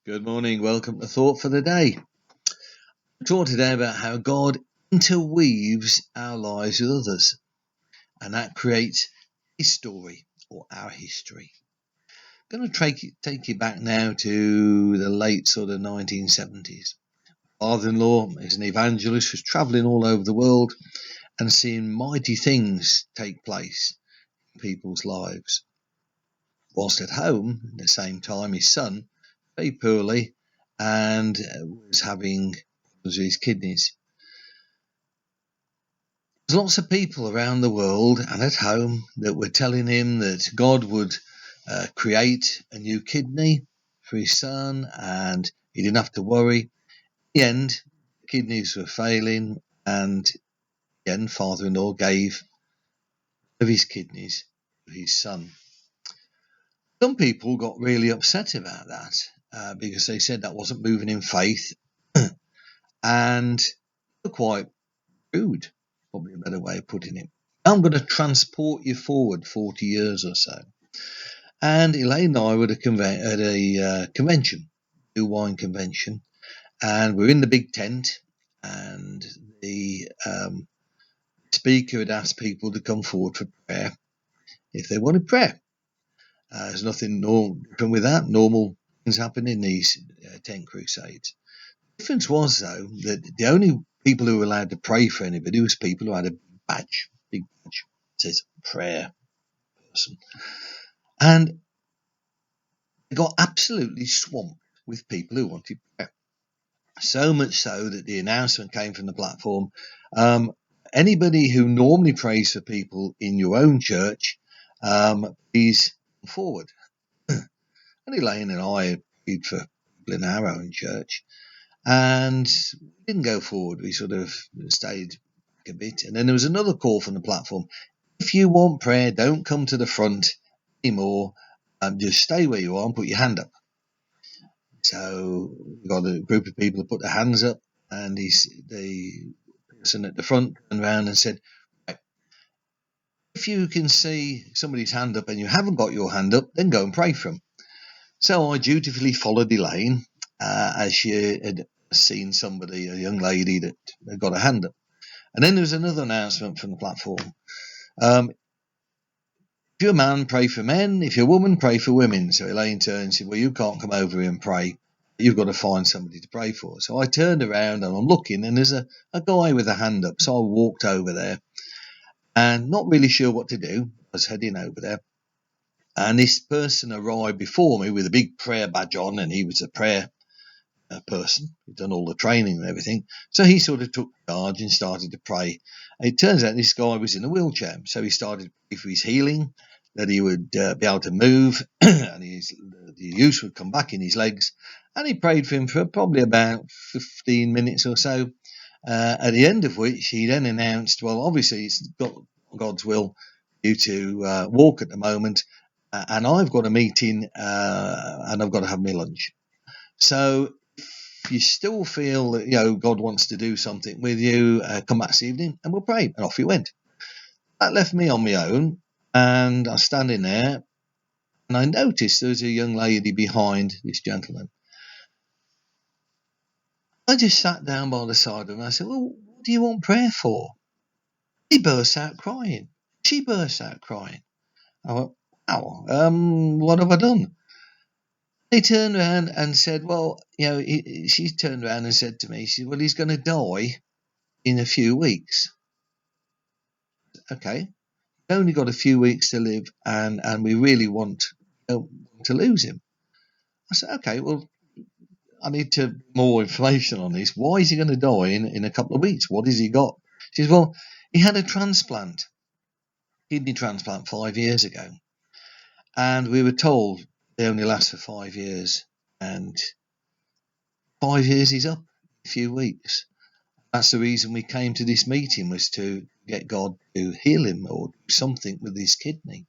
Good morning. Welcome to Thought for the Day. We're talking today about how God interweaves our lives with others, and that creates His story or our history. I'm going to take you back now to the late sort of 1970s. Father-in-law is an evangelist who's travelling all over the world and seeing mighty things take place in people's lives. Whilst at home, at the same time, his son, very poorly, and was having problems with his kidneys. There's lots of people around the world and at home that were telling him that God would create a new kidney for his son and he didn't have to worry. In the end, the kidneys were failing, and again, father-in-law gave of his kidneys to his son. Some people got really upset about that because they said that wasn't moving in faith and were quite rude, probably a better way of putting it. I'm going to transport you forward 40 years or so. And Elaine and I were at a convention, New Wine Convention, and we're in the big tent, and the speaker had asked people to come forward for prayer if they wanted prayer. There's nothing different with that. Normal things happen in these tent crusades. The difference was, though, that the only people who were allowed to pray for anybody was people who had a big badge, that says prayer person. And they got absolutely swamped with people who wanted prayer. So much so that the announcement came from the platform. Anybody who normally prays for people in your own church, please come forward. And Elaine and I prayed for people in our own church, and we didn't go forward. We sort of stayed back a bit. And then there was another call from the platform. If you want prayer, don't come to the front anymore. Just stay where you are and put your hand up. So we got a group of people to put their hands up, and the person at the front turned around and said, right, if you can see somebody's hand up and you haven't got your hand up, then go and pray for them. So I dutifully followed Elaine as she had seen somebody, a young lady that had got a hand up. And then there was another announcement from the platform. If you're a man, pray for men. If you're a woman, pray for women. So Elaine turned and said, well, you can't come over here and pray. You've got to find somebody to pray for. So I turned around and I'm looking, and there's a guy with a hand up. So I walked over there and not really sure what to do. I was heading over there. And this person arrived before me with a big prayer badge on, and he was a prayer person. He'd done all the training and everything. So he sort of took charge and started to pray. And it turns out this guy was in a wheelchair. So he started to pray for his healing, that he would be able to move and the use would come back in his legs. And he prayed for him for probably about 15 minutes or so, at the end of which he then announced, well, obviously it's got God's will for you to walk at the moment, and I've got a meeting and I've got to have my lunch. So if you still feel that God wants to do something with you, come back this evening and we'll pray. And off he went. That left me on my own, and I was standing there, and I noticed there was a young lady behind this gentleman. I just sat down by the side of him and I said, well, what do you want prayer for? He burst out crying. She burst out crying. I went, wow, what have I done? He turned around and said, well, she turned around and said to me, she said, well, he's going to die in a few weeks. Okay. He's only got a few weeks to live, and we really want to lose him. I said, okay, well, I need more information on this. Why is he going to die in a couple of weeks? What has he got? She says, well, he had a kidney transplant 5 years ago. And we were told they only last for 5 years. And 5 years is up in a few weeks. That's the reason we came to this meeting, was to get God to heal him or do something with his kidney.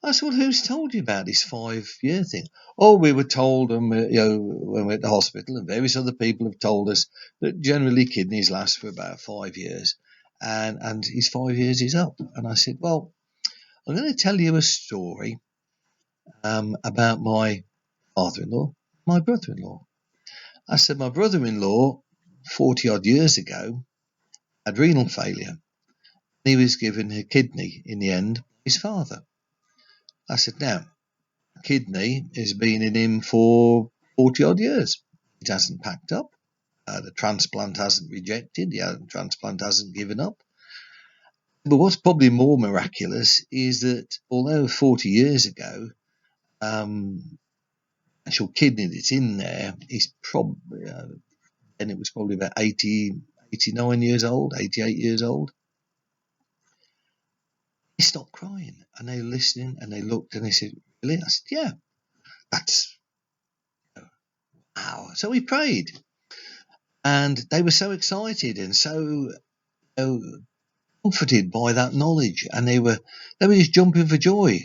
I said, well, who's told you about this 5-year thing? Oh, we were told when we were at the hospital, and various other people have told us that generally kidneys last for about 5 years, and his 5 years is up. And I said, well, I'm going to tell you a story about my father-in-law, My brother-in-law. I said, my brother-in-law, 40 odd years ago, had renal failure. He was given a kidney in the end by his father. I said, now, a kidney has been in him for 40 odd years. It hasn't packed up. The transplant hasn't rejected. The transplant hasn't given up. But what's probably more miraculous is that although 40 years ago, actual kidney that's in there is probably, and it was probably about 89 years old, 88 years old. He stopped crying and they were listening and they looked and they said, really? I said, yeah, that's wow. So we prayed and they were so excited and so comforted by that knowledge, and they were just jumping for joy.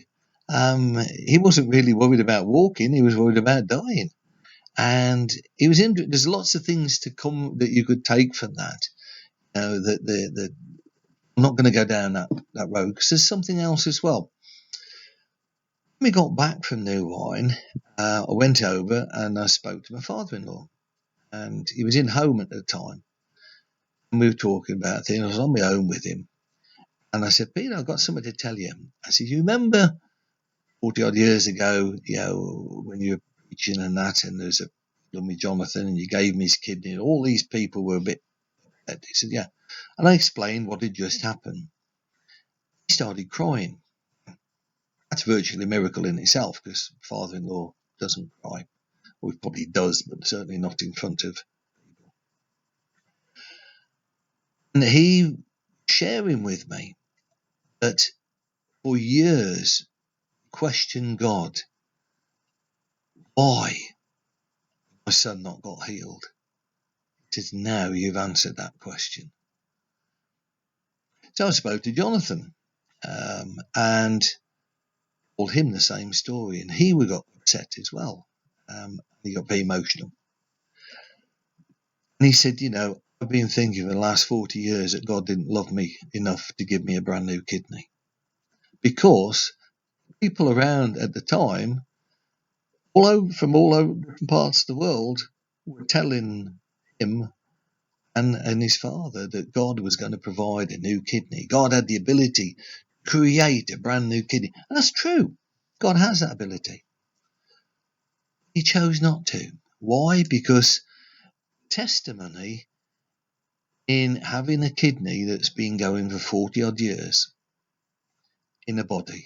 He wasn't really worried about walking; he was worried about dying. And it was there's lots of things to come that you could take from that. That I'm not going to go down that road because there's something else as well. When we got back from New Wine, I went over and I spoke to my father-in-law, and he was in home at the time. And we were talking about things. I was on my own with him. And I said, Peter, I've got something to tell you. I said, you remember 40 odd years ago, when you were preaching and that, and there's a problem with Jonathan and you gave him his kidney, and all these people were a bit upset. He said, yeah. And I explained what had just happened. He started crying. That's virtually a miracle in itself because father-in-law doesn't cry. Well, he probably does, but certainly not in front of people. And he sharing with me that for years questioned God, why my son not got healed. It is now you've answered that question. So I spoke to Jonathan and told him the same story, and he got upset as well. He got very emotional. And he said, I've been thinking for the last 40 years that God didn't love me enough to give me a brand new kidney. Because people around at the time, from all over different parts of the world, were telling him and his father that God was going to provide a new kidney. God had the ability to create a brand new kidney. And that's true. God has that ability. He chose not to. Why? Because testimony in having a kidney that's been going for 40 odd years in a body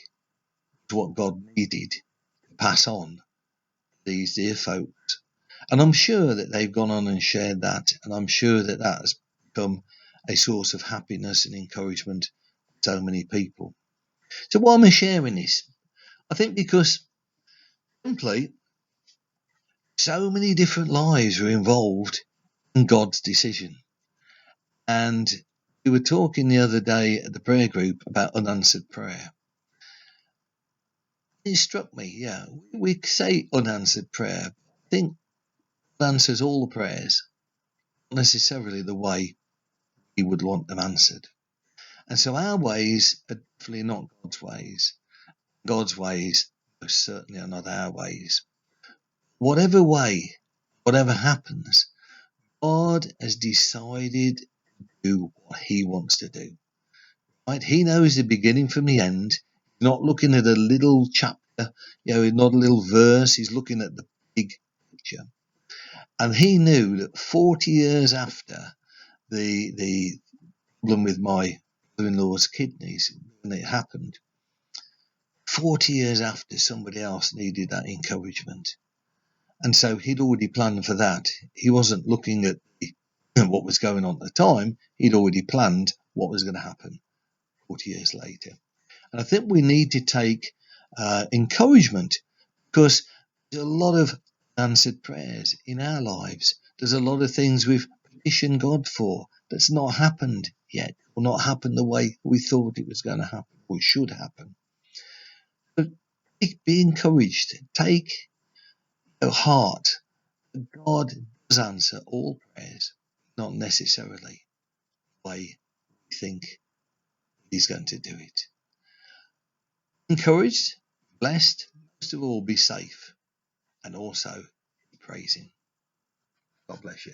is what God needed to pass on to these dear folks. And I'm sure that they've gone on and shared that. And I'm sure that that has become a source of happiness and encouragement to so many people. So why am I sharing this? I think because simply so many different lives are involved in God's decision. And we were talking the other day at the prayer group about unanswered prayer. It struck me, we say unanswered prayer. I think it answers all the prayers, not necessarily the way we would want them answered. And so our ways are definitely not God's ways. God's ways most certainly are not our ways. Whatever way, whatever happens, God has decided to do what he wants to do. Right? He knows the beginning from the end. He's not looking at a little chapter, not a little verse. He's looking at the big picture. And he knew that 40 years after the problem with my brother-in-law's kidneys, when it happened, 40 years after, somebody else needed that encouragement. And so he'd already planned for that. He wasn't looking at what was going on at the time. He'd already planned what was going to happen 40 years later. And I think we need to take encouragement because there's a lot of answered prayers in our lives. There's a lot of things we've petitioned God for that's not happened yet, or not happened the way we thought it was going to happen or should happen. But be encouraged. Take a heart that God does answer all prayers, not necessarily the way we think he's going to do it. Encouraged, blessed, most of all be safe, and also be praise him. God bless you.